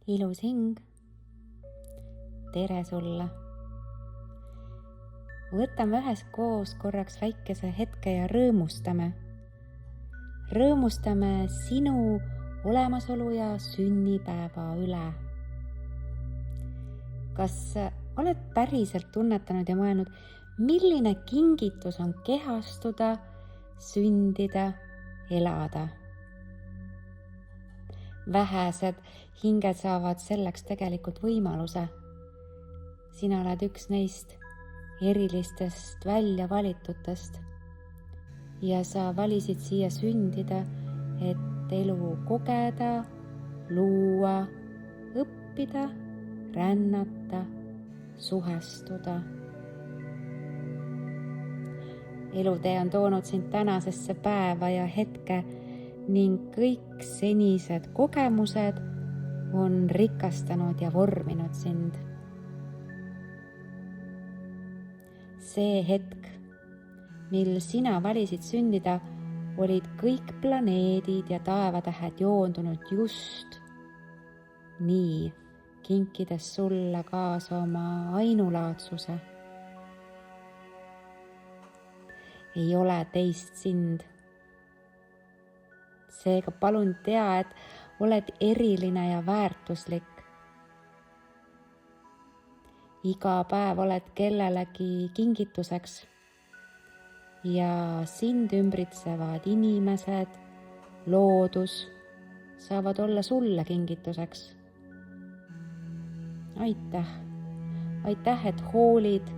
ilus hing. Tere sulle. Võtame üheskoos korraks väikese hetke ja rõõmustame. Rõõmustame sinu olemasolu ja sünnipäeva üle. Kas oled päriselt tunnetanud ja mõelnud, milline kingitus on kehastuda, sündida, elada? Vähesed hinged saavad selleks tegelikult võimaluse. Sina oled üks neist erilistest välja valitutest ja sa valisid siia sündida, et elu kogeda, luua, õppida, rännata, suhestuda. Elutee on toonud sind tänasesse päeva ja hetke ning kõik senised kogemused on rikastanud ja vorminud sind. See hetk, mil sina valisid sündida, olid kõik planeedid ja taevatähed joondunud just nii, kinkides sulle kaasa oma ainulaadsuse. Ei ole teist sind. Seega palun tea, et oled eriline ja väärtuslik. Iga päev oled kellelegi kingituseks ja sind ümbritsevad inimesed, loodus saavad olla sulle kingituseks. Aitäh! Aitäh, et hoolid,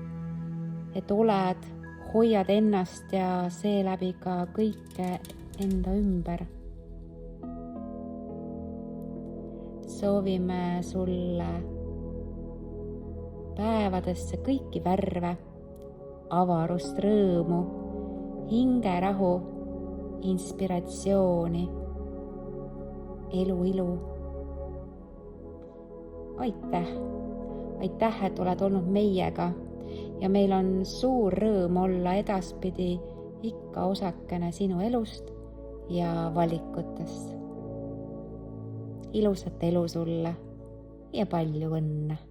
et oled, hoiad ennast ja seeläbi ka kõike enda ümber. Soovime sulle päevadesse kõiki värve, avarust, rõõmu, hingerahu, inspiratsiooni, elu ilu. Aitäh! Aitäh, et oled olnud meiega ja meil on suur rõõm olla edaspidi ikka osakene sinu elust ja valikutest. Ilusat elu sulle ja palju õnne!